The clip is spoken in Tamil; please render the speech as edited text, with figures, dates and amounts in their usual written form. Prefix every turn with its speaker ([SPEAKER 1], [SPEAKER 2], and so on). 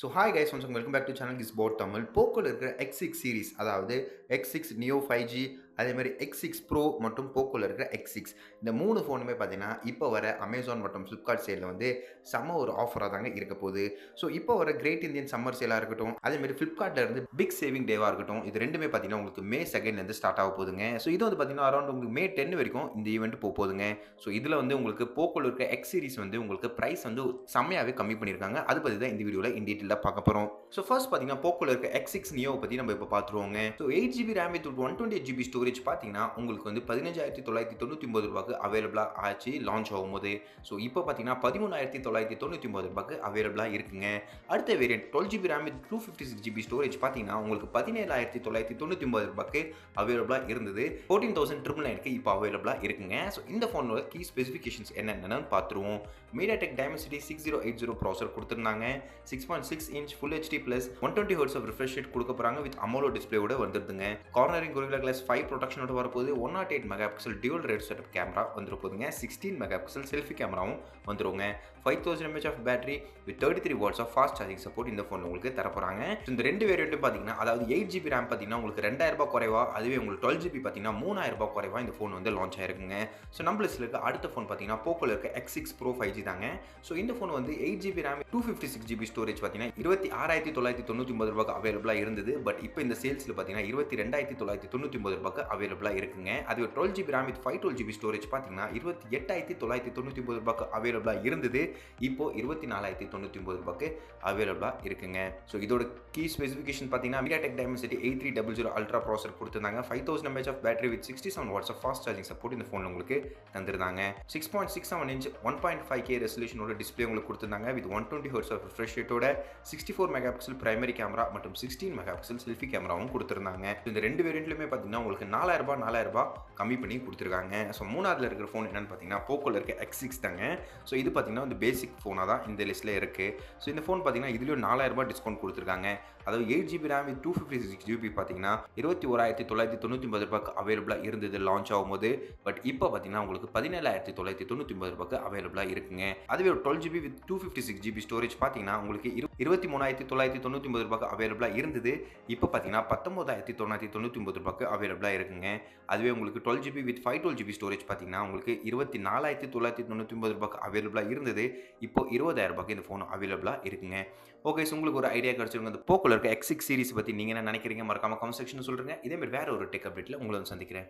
[SPEAKER 1] So hi guys once welcome back to channel is போட் தமிழ். போக்கோல இருக்கிற X6 சீரிஸ், அதாவது X6 Neo 5G, அதே மாதிரி X6 Pro மற்றும் போக்கோல இருக்கிற X6, இந்த 3 ஃபோனுமே பார்த்தீங்கன்னா இப்போ வர அமேசான் மற்றும் ஃப்ளிப்கார்ட் சேலில் வந்து செம்ம ஒரு ஆஃபராக தாங்க இருக்க போகுது. ஸோ இப்போ வர கிரேட் இந்தியன் சம்மர் சேலாக இருக்கட்டும், அதே மாதிரி ஃப்ளிப்கார்ட்டில் இருந்து பிக் சேவிங் டேவாக இருக்கட்டும், இது ரெண்டுமே பார்த்தீங்கன்னா உங்களுக்கு மே 2 ஸ்டார்ட் ஆக போகுதுங்க. ஸோ இது வந்து பார்த்தீங்கன்னா அரௌண்ட் உங்களுக்கு மே 10 வரைக்கும் இந்த ஈவெண்ட் போகுதுங்க. ஸோ இதில் வந்து உங்களுக்கு போக்கோல இருக்க X சீரிஸ் வந்து உங்களுக்கு ப்ரைஸ் வந்து செம்மையாகவே கம்மி பண்ணியிருக்காங்க. அது பற்றி தான் இந்த வீடியோவில் இன் டீட்டெயிலாக பார்க்க போகிறோம். ஸோ ஃபர்ஸ்ட் பார்த்தீங்கன்னா போக்கோல இருக்க X6 Neo பற்றி நம்ம இப்போ பார்த்துருவோங்க. So 8GB RAM with 128GB storage பார்த்தீங்கன்னா உங்களுக்கு வந்து 15,999 ரூபாய்க்கு அவைலபிளாக ஆச்சு லான்ச் ஆகும்போது. ஸோ இப்போ பார்த்தீங்கன்னா 13,999 ரூபாய்க்கு அவைலபிளாக இருக்குங்க. அடுத்த variant 12GB RAM with 256GB storage பார்த்தீங்கன்னா உங்களுக்கு 17,999 ரூபாய்க்கு அவைலபிளாக இருந்தது. 14,999க்கு இப்போ அவைலபிளாக இருக்குங்க. ஸோ இந்த ஃபோனோட கீ ஸ்பெசிஃபிகேஷன்ஸ் என்னென்னு பார்த்துருவோம். MediaTek Dimensity 6080 ப்ராசர் கொடுத்துருந்தாங்க. 6.6 inch Full HD plus 120 Hz of refresh rate கொடுக்க போறாங்க வித் AMOLED டிஸ்ப்ளேயோட வந்துருதுங்க. கார்னரிங் Gorilla Glass 5 ப்ரொடெக்ஷனோட வரப்போகுது. 108 megapixel dual rear setup camera வந்துரு போகுதுங்க. 16 மெகாபிக்சல் செல்ஃபி கேமராவும் வந்துருங்க. 5000 mAh of battery with 33 watts of fast charging support இந்த ஃபோன் உங்களுக்கு தரப்போறாங்க. இந்த ரெண்டு வேரியண்ட்டும் பார்த்தீங்கன்னா, அதாவது 8GB RAM பார்த்தீங்கன்னா உங்களுக்கு 2000 ரூபாய் குறைவா, அதுவே உங்களுக்கு 12GB பார்த்தீங்கன்னா 3000 ரூபாய் குறைவா இந்த ஃபோன் வந்து லான்ச் ஆயிருக்குங்க. ஸோ நம்ம லிஸ்ட்ல இருக்க அடுத்த ஃபோன் பார்த்தீங்கன்னா போக்கோல இருக்க X6 Pro 5G தாங்க. ஸோ இந்த ஃபோன் வந்து 8GB RAM 256GB ஸ்டோரேஜ் பார்த்தீங்கன்னா 26,999 ரூபாய்க்கு அவைலபிளாக இருந்தது. பட் இப்போ இந்த சேல்ஸில் பார்த்தீங்கன்னா 22,999 ரூபாய்க்கு அவைலபிளாக இருக்குங்க. அதுவே 12GB RAM with 512GB storage பார்த்தீங்கன்னா 28,999 ரூபாய்க்கு அவைலபிளாக இருந்தது. இப்போ 24,999 ரூபாய்க்கு அவைலபிளாக இருக்குங்க. ஸோ இதோட கீ ஸ்பெசிஃபிகேஷன் பார்த்தீங்கன்னா MediaTek Dimensity 8300 அல்ட்ரா ப்ராசர் கொடுத்துருந்தாங்க. 5000 mAh of battery with 67 watts of fast charging support இந்த ஃபோன் உங்களுக்கு தந்திருந்தாங்க. 6.67 inch 1.5K ரெசல்யூஷனோட டிஸ்ப்ளே உங்களுக்கு கொடுத்துருந்தாங்க வித் 120 Hz ஆஃப் refresh rateோட 64 மெகாபிக்சல் பிரைமரி கேமரா மற்றும் 16 மெகாபிக்சல் செல்ஃபி கேமராவும் கொடுத்துருந்தாங்க. இந்த ரெண்டு வேரியண்ட்லையுமே பார்த்தீங்கன்னா உங்களுக்கு 4000 ரூபாய் கம்மி பண்ணி கொடுத்துருக்காங்க. ஸோ மூணாவதுல இருக்கிற ஃபோன் என்னன்னு பார்த்தீங்கன்னா போக்கோல இருக்க X6 தாங்க. ஸோ இது பார்த்தீங்கன்னா வந்து பேசிக் ஃபோனாக தான் இந்த லிஸ்ட்டில் இருக்குது. ஸோ இந்த ஃபோன் பார்த்தீங்கன்னா இதுலேயும் 4000 ரூபாய் டிஸ்கவுண்ட் கொடுத்துருக்காங்க. அதாவது 8GB RAM வித் 256GB பார்த்தீங்கன்னா 21,999 ரூபாய்க்கு அவைலபிளாக இருந்தது லான்ச் ஆகும்போது. பட் இப்போ பார்த்தீங்கன்னா உங்களுக்கு 17,999 ரூபாய்க்கு அவைலபிளாக இருக்குங்க. அதுவே 12GB வித் 256GB ஸ்டோரேஜ் பார்த்தீங்கன்னா உங்களுக்கு 23,999 ரூபாய்க்கு அவைலபிளாக இருந்தது. இப்போ பார்த்தீங்கன்னா 19,999 ரூபாய்க்கு அவைலபிளாக இருக்குங்க. அதுவே உங்களுக்கு 12GB வித் 512GB ஸ்டோரேஜ் பார்த்தீங்கன்னா உங்களுக்கு 24,999 ரூபாய்க்கு அவைலபிளாக இருந்தது. இப்போ 20,000 ரூபாய்க்கு இந்த ஃபோன் அவைலபிளாக இருக்குங்க. ஓகே, ஸோ உங்களுக்கு ஒரு ஐடியா கிடைச்சிருங்க. இந்த போக்கோல இருக்க X6 சீரிஸ் பற்றி நீங்கள் என்ன நினைக்கிறீங்க? மறக்காம கமெண்ட் செக்ஷன் சொல்லுங்க. இதே மாதிரி வேற ஒரு டெக் அப்டேட்டில் உங்களை வந்து சந்திக்கிறேன்.